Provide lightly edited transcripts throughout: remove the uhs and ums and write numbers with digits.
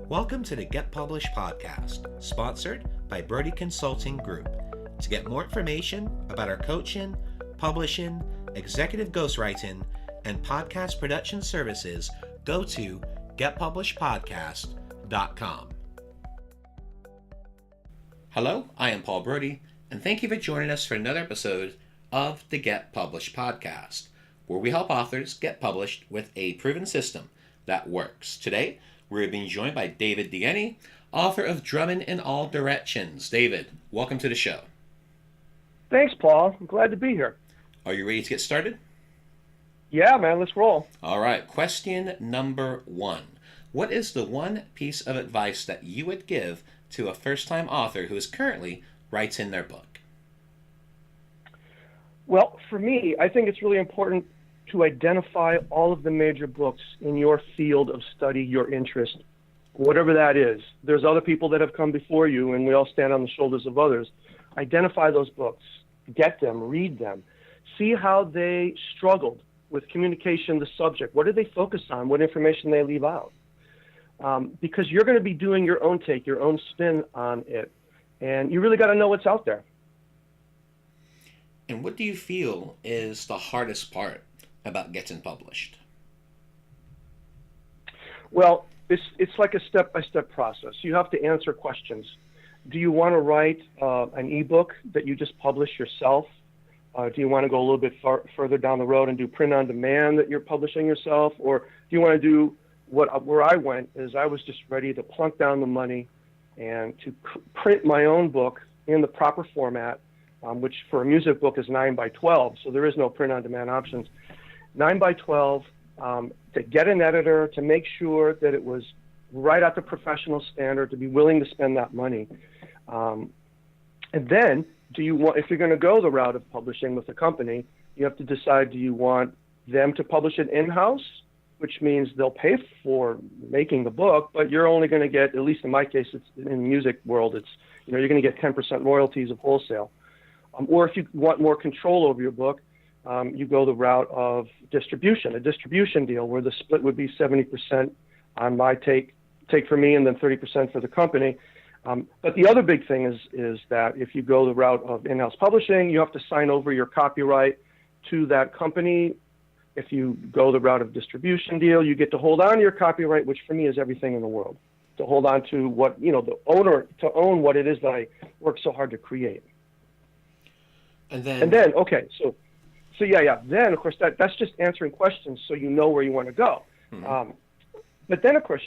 Welcome to the Get Published podcast, sponsored by Brodie Consulting Group. To get more information about our coaching, publishing, executive ghostwriting, and podcast production services, go to getpublishedpodcast.com. Hello, I am Paul Brodie, and thank you for joining us for another episode of the Get Published podcast, where we help authors get published with a proven system that works. Today, we're being joined by David Dieni, author of Drumming in All Directions. David, welcome to the show. Thanks, Paul. I'm glad to be here. Are you ready to get started? Yeah, man, let's roll. All right, question number 1. What is the one piece of advice that you would give to a first-time author who is currently writing their book? Well, for me, I think it's really important to identify all of the major books in your field of study, your interest, whatever that is. There's other people that have come before you, and we all stand on the shoulders of others. Identify those books, get them, read them, see how they struggled with communication, the subject. What did they focus on? What information they leave out? Because you're going to be doing your own take, your own spin on it, and you really got to know what's out there. And what do you feel is the hardest part about getting published? Well, it's like a step-by-step process. You have to answer questions. Do you want to write an ebook that you just publish yourself? Do you want to go a little bit further down the road and do print on demand that you're publishing yourself? Or do you want to do where I went is I was just ready to plunk down the money and to print my own book in the proper format, which for a music book is 9 by 12, so there is no print on demand options. 9 by 12, to get an editor, to make sure that it was right at the professional standard, to be willing to spend that money. And then, if you're going to go the route of publishing with a company, you have to decide, do you want them to publish it in-house, which means they'll pay for making the book, but you're only going to get, at least in my case, it's in the music world, you're going to get 10% royalties of wholesale. Or if you want more control over your book, you go the route of distribution, a distribution deal where the split would be 70% on my take for me and then 30% for the company. But the other big thing is that if you go the route of in-house publishing, you have to sign over your copyright to that company. If you go the route of distribution deal, you get to hold on to your copyright, which for me is everything in the world, to hold on to what, the owner, to own what it is that I worked so hard to create. And then okay, so yeah. Then, of course, that's just answering questions so you know where you want to go. Mm-hmm. But then, of course,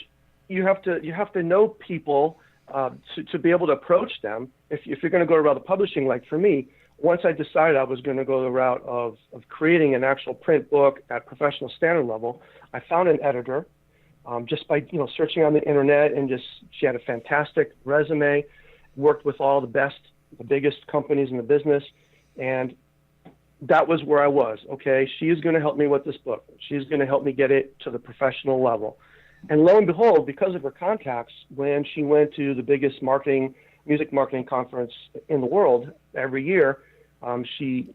you have to know people to be able to approach them. If you're going to go around the publishing, like for me, once I decided I was going to go the route of creating an actual print book at professional standard level, I found an editor just by searching on the internet, and she had a fantastic resume, worked with all the biggest companies in the business, and that was where I was. Okay, she is going to help me with this book. She's going to help me get it to the professional level. And lo and behold, because of her contacts, when she went to the biggest music marketing conference in the world every year, she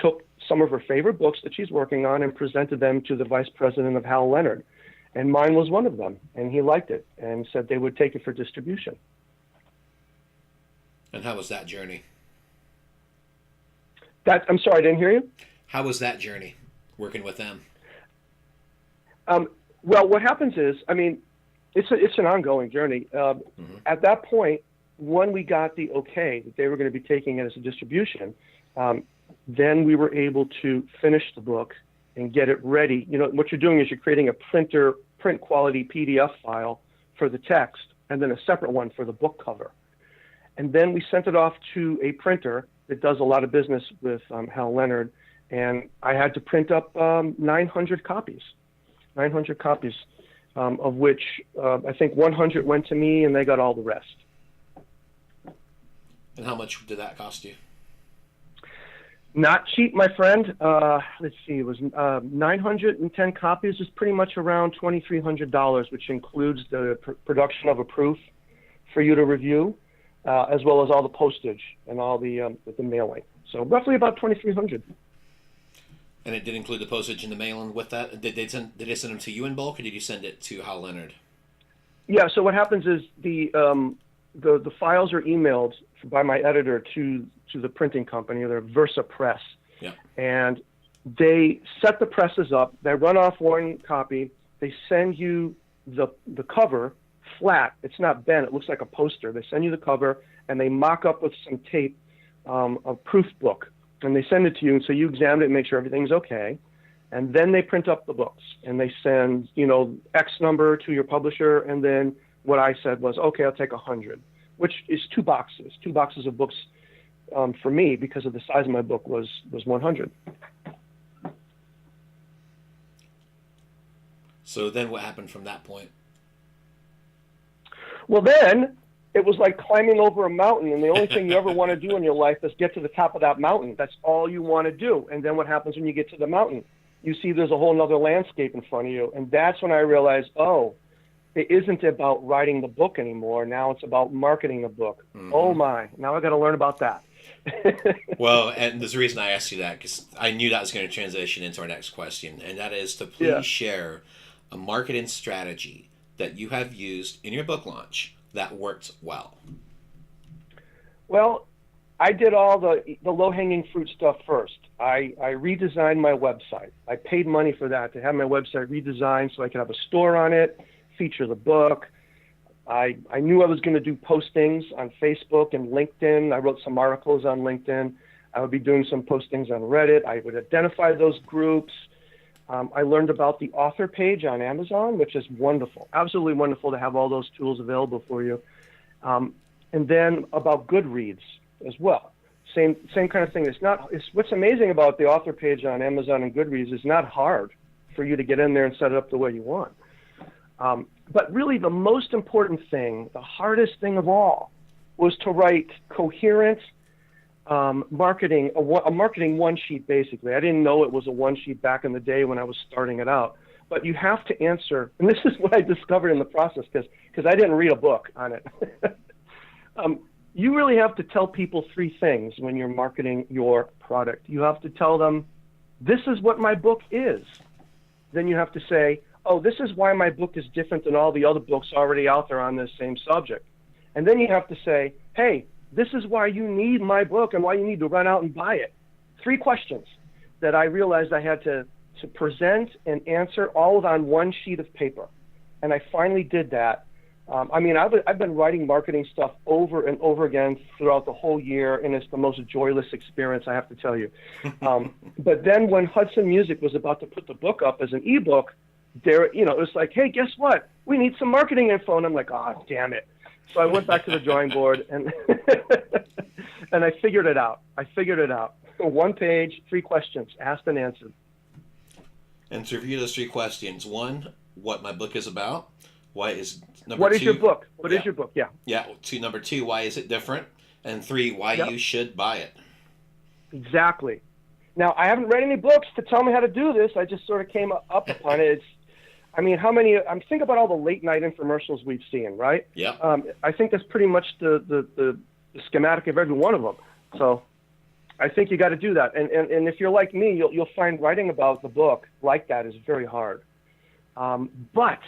took some of her favorite books that she's working on and presented them to the vice president of Hal Leonard. And mine was one of them. And he liked it and said they would take it for distribution. And how was that journey? I'm sorry, I didn't hear you. How was that journey, working with them? Well, what happens is, it's an ongoing journey. At that point, when we got the okay that they were going to be taking it as a distribution, then we were able to finish the book and get it ready. What you're doing is you're creating a print quality PDF file for the text, and then a separate one for the book cover. And then we sent it off to a printer that does a lot of business with Hal Leonard, and I had to print up 900 copies, of which I think 100 went to me, and they got all the rest. And how much did that cost you? Not cheap, my friend. Let's see, it was 910 copies is pretty much around $2,300, which includes the production of a proof for you to review, as well as all the postage and all the mailing. So roughly about $2,300. And it did include the postage and the mailing with that? Did they send them to you in bulk, or did you send it to Hal Leonard? Yeah. So what happens is the files are emailed by my editor to the printing company, or Versa Press, Yeah. and they set the presses up. They run off one copy. They send you the cover flat. It's not bent. It looks like a poster. They send you the cover, and they mock up with some tape a proof book, and they send it to you. And so you examine it and make sure everything's okay. And then they print up the books, and they send, X number to your publisher. And then what I said was, okay, I'll take 100, which is two boxes of books for me, because of the size of my book was 100. So then what happened from that point? Well, then it was like climbing over a mountain, and the only thing you ever want to do in your life is get to the top of that mountain. That's all you want to do. And then what happens when you get to the mountain? You see there's a whole nother landscape in front of you. And that's when I realized, it isn't about writing the book anymore. Now it's about marketing the book. Mm-hmm. Oh my, now I got to learn about that. Well, and there's a reason I asked you that, because I knew that was going to transition into our next question, and that is to please share a marketing strategy that you have used in your book launch that worked well. Well, I did all the low-hanging fruit stuff first. I redesigned my website. I paid money for that, to have my website redesigned so I could have a store on it, feature the book. I knew I was going to do postings on Facebook and LinkedIn. I wrote some articles on LinkedIn. I would be doing some postings on Reddit. I would identify those groups. I learned about the author page on Amazon, which is wonderful, absolutely wonderful to have all those tools available for you. And then about Goodreads as well. Same kind of thing. What's amazing about the author page on Amazon and Goodreads is not hard for you to get in there and set it up the way you want. But really the most important thing, the hardest thing of all, was to write coherent marketing, a marketing one sheet, basically. I didn't know it was a one sheet back in the day when I was starting it out. But you have to answer, and this is what I discovered in the process, because I didn't read a book on it. You really have to tell people three things when you're marketing your product. You have to tell them, this is what my book is. Then you have to say, this is why my book is different than all the other books already out there on this same subject. And then you have to say, hey, this is why you need my book and why you need to run out and buy it. 3 questions that I realized I had to present and answer all on one sheet of paper. And I finally did that. I've been writing marketing stuff over and over again throughout the whole year, and it's the most joyless experience, I have to tell you. But then when Hudson Music was about to put the book up as an ebook, it was like, hey, guess what? We need some marketing info. And I'm like, oh, damn it. So I went back to the drawing board and and I figured it out. 1 page, 3 questions, asked and answered. And to review those 3 questions: 1, what my book is about. What is your book? What is your book? Yeah. Yeah. Number 2, why is it different? And 3, why you should buy it. Exactly. Now, I haven't read any books to tell me how to do this. I just sort of came up upon it. I'm thinking about all the late night infomercials we've seen, right? Yeah. I think that's pretty much the schematic of every one of them. So I think you got to do that. And if you're like me, you'll find writing about the book like that is very hard. But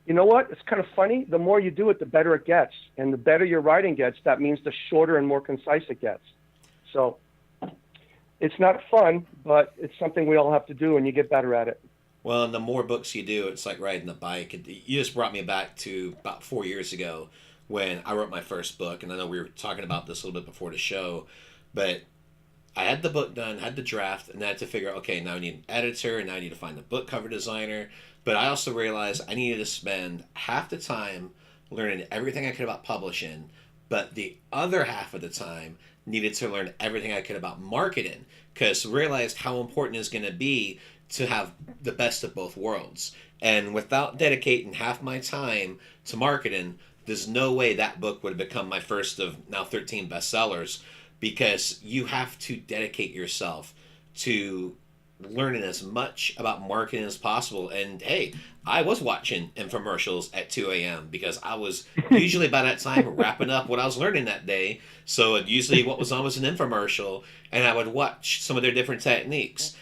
you know what? It's kind of funny. The more you do it, the better it gets. And the better your writing gets, that means the shorter and more concise it gets. So it's not fun, but it's something we all have to do, and you get better at it. Well, and the more books you do, it's like riding a bike. You just brought me back to about 4 years ago when I wrote my first book, and I know we were talking about this a little bit before the show, but I had the book done, had the draft, and I had to figure out, okay, now I need an editor, and now I need to find a book cover designer. But I also realized I needed to spend half the time learning everything I could about publishing, but the other half of the time needed to learn everything I could about marketing, because I realized how important it's going to be to have the best of both worlds. And without dedicating half my time to marketing, there's no way that book would have become my first of now 13 bestsellers, because you have to dedicate yourself to learning as much about marketing as possible. And hey, I was watching infomercials at 2 a.m. because I was usually by that time wrapping up what I was learning that day. So usually what was on was an infomercial, and I would watch some of their different techniques.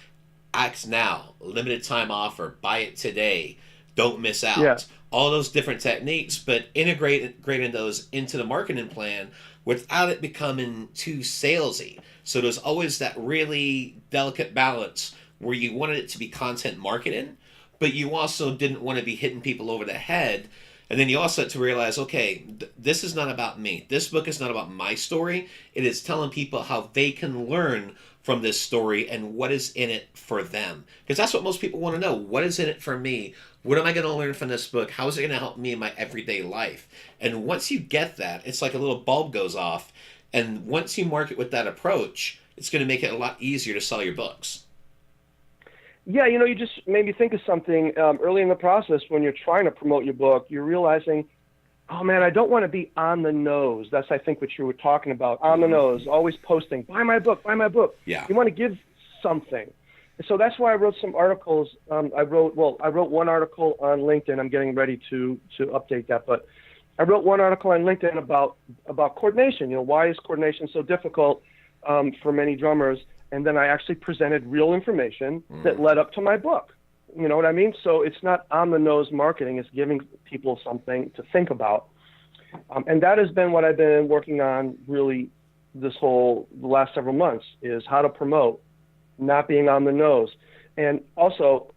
Act now, limited time offer, buy it today, don't miss out. Yeah. all those different techniques, but integrating those into the marketing plan without it becoming too salesy. So there's always that really delicate balance where you wanted it to be content marketing, but you also didn't want to be hitting people over the head. And then you also had to realize, okay, this is not about me. This book is not about my story. It is telling people how they can learn from this story and what is in it for them. Because that's what most people want to know. What is in it for me? What am I going to learn from this book? How is it going to help me in my everyday life? And once you get that, it's like a little bulb goes off. And once you market with that approach, it's going to make it a lot easier to sell your books. Yeah, you just made me think of something early in the process when you're trying to promote your book. You're realizing, oh man, I don't want to be on the nose. That's, I think, what you were talking about. On the nose, always posting, buy my book, buy my book. Yeah. You want to give something. So that's why I wrote some articles. I wrote one article on LinkedIn. I'm getting ready to update that, but I wrote one article on LinkedIn about coordination. Why is coordination so difficult for many drummers? And then I actually presented real information that led up to my book. You know what I mean? So it's not on-the-nose marketing. It's giving people something to think about. And that has been what I've been working on really the last several months, is how to promote, not being on the nose. And also,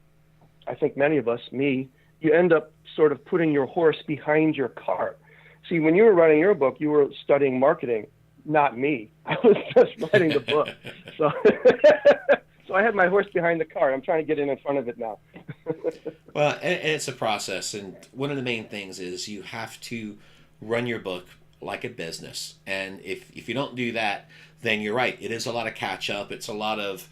I think many of us, me, you end up sort of putting your horse behind your cart. See, when you were writing your book, you were studying marketing. Not me. I was just writing the book. So I had my horse behind the car. I'm trying to get in front of it now. Well, and it's a process. And one of the main things is you have to run your book like a business. And if you don't do that, then you're right. It is a lot of catch up. It's a lot of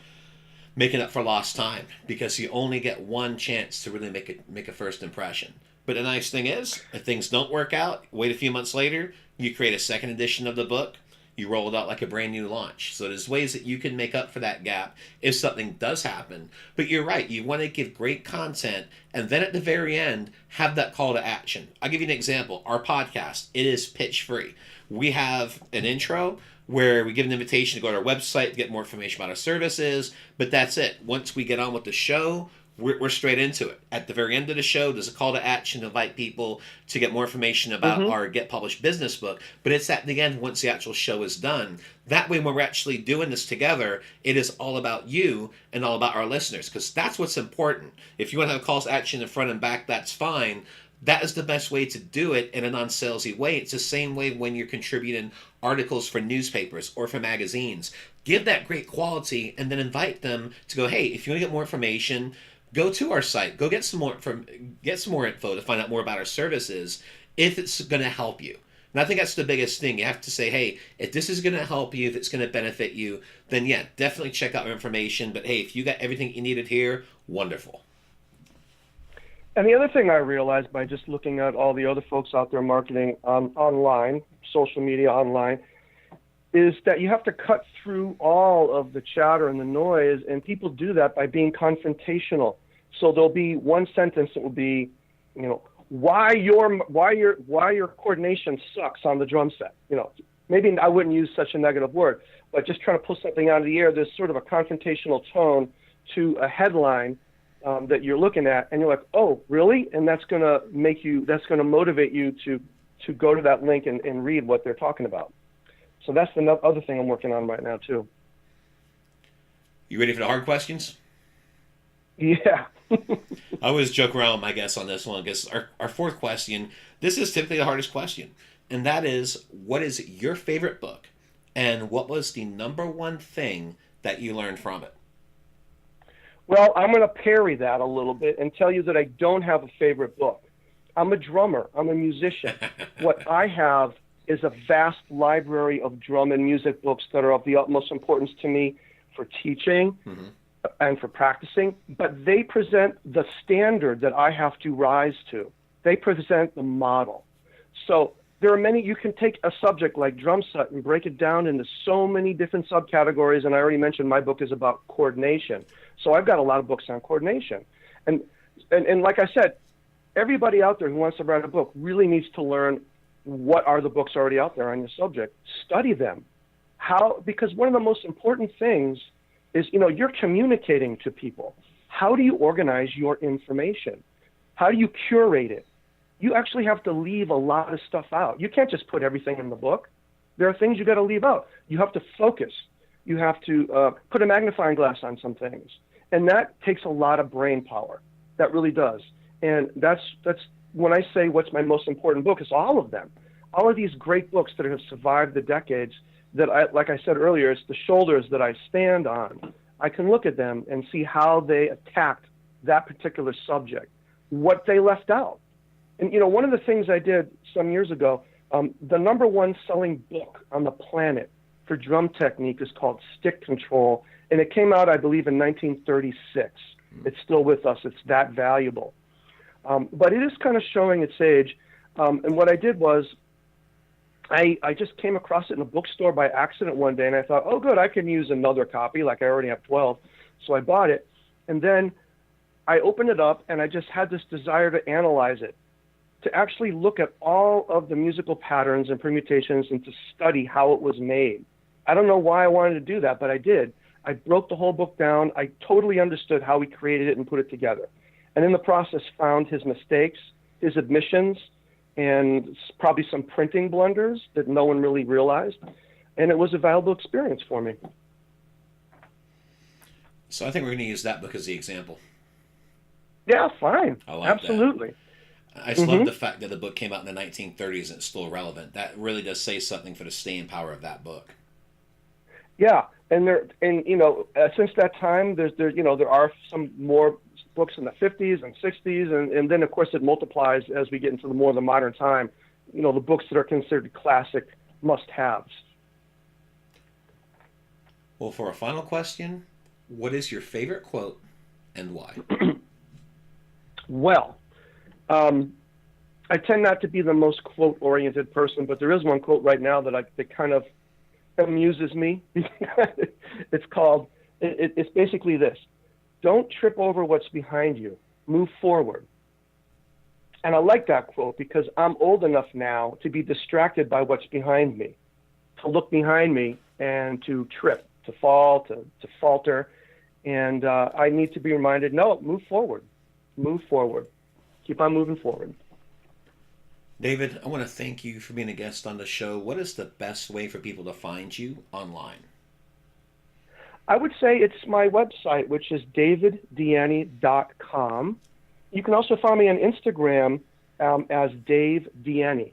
making up for lost time, because you only get one chance to really make a first impression. But the nice thing is, if things don't work out, wait a few months later, you create a second edition of the book. You roll it out like a brand new launch. So there's ways that you can make up for that gap if something does happen. But you're right. You want to give great content, and then at the very end, have that call to action. I'll give you an example. Our podcast, it is pitch free. We have an intro where we give an invitation to go to our website to get more information about our services, but that's it. Once we get on with the show, we're straight into it. At the very end of the show, there's a call to action to invite people to get more information about our Get Published business book. But it's at the end, once the actual show is done. That way, when we're actually doing this together, it is all about you and all about our listeners, because that's what's important. If you want to have calls to action in front and back, that's fine. That is the best way to do it in a non-salesy way. It's the same way when you're contributing articles for newspapers or for magazines. Give that great quality and then invite them to go, hey, if you want to get more information, go to our site. Go get some more info to find out more about our services if it's going to help you. And I think that's the biggest thing. You have to say, hey, if this is going to help you, if it's going to benefit you, then yeah, definitely check out our information. But hey, if you got everything you needed here, wonderful. And the other thing I realized by just looking at all the other folks out there marketing online, social media online, is that you have to cut through all of the chatter and the noise, and people do that by being confrontational. So there'll be one sentence that will be, why your coordination sucks on the drum set. Maybe I wouldn't use such a negative word, but just trying to pull something out of the air. There's sort of a confrontational tone to a headline that you're looking at, and you're like, oh, really? And that's going to motivate you to go to that link and read what they're talking about. So that's the other thing I'm working on right now, too. You ready for the hard questions? Yeah. I always joke around with my guests on this one, because our fourth question, this is typically the hardest question, and that is, what is your favorite book, and what was the number one thing that you learned from it? Well, I'm going to parry that a little bit and tell you that I don't have a favorite book. I'm a drummer. I'm a musician. What I have is a vast library of drum and music books that are of the utmost importance to me for teaching and for practicing, but they present the standard that I have to rise to. They present the model. So there are many, you can take a subject like drum set and break it down into so many different subcategories, and I already mentioned my book is about coordination. So I've got a lot of books on coordination. And like I said, everybody out there who wants to write a book really needs to learn what are the books already out there on your subject. Study them. Because one of the most important things is, you're communicating to people. How do you organize your information? How do you curate it? you actually have to leave a lot of stuff out. You can't just put everything in the book. There are things you got to leave out. You have to focus. You have to put a magnifying glass on some things. And that takes a lot of brain power. That really does. And that's when I say what's my most important book, it's all of them. All of these great books that have survived the decades that like I said earlier, it's the shoulders that I stand on. I can look at them and see how they attacked that particular subject, what they left out. And, one of the things I did some years ago, the number one selling book on the planet for drum technique is called Stick Control, and it came out, I believe, in 1936. It's still with us. It's that valuable. But it is kind of showing its age. And what I did was I just came across it in a bookstore by accident one day, and I thought, oh, good, I can use another copy, like I already have 12. So I bought it, and then I opened it up, and I just had this desire to analyze it, to actually look at all of the musical patterns and permutations and to study how it was made. I don't know why I wanted to do that, but I did. I broke the whole book down. I totally understood how he created it and put it together. And in the process found his mistakes, his admissions, and probably some printing blunders that no one really realized. And it was a valuable experience for me. So I think we're going to use that book as the example. Yeah, fine. I like Absolutely. That. I just love the fact that the book came out in the 1930s and it's still relevant. That really does say something for the staying power of that book. Yeah, and since that time, there are some more books in the 50s and 60s, and then of course it multiplies as we get into the modern time. The books that are considered classic must-haves. Well, for a final question, what is your favorite quote and why? Well, I tend not to be the most quote-oriented person, but there is one quote right now that kind of amuses me. It's basically this: don't trip over what's behind you, move forward. And I like that quote because I'm old enough now to be distracted by what's behind me, to look behind me and to trip, to fall, to falter. And I need to be reminded, no, move forward, keep on moving forward. David, I want to thank you for being a guest on the show. What is the best way for people to find you online? I would say it's my website, which is daviddieni.com. You can also find me on Instagram as Dave Dieni.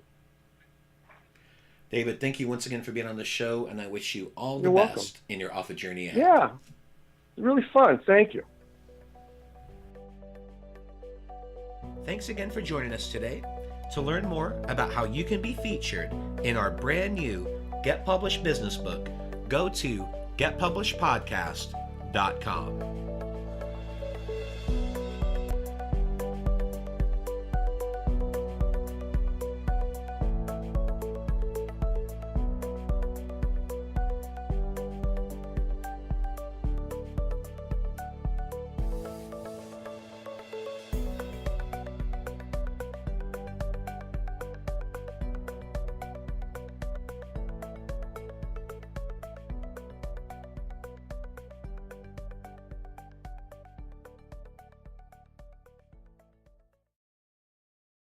David, thank you once again for being on the show, and I wish you all the You're welcome. best in your author journey ahead. Yeah, really fun. Thank you. Thanks again for joining us today. To learn more about how you can be featured in our brand new Get Published business book, go to getpublishedpodcast.com.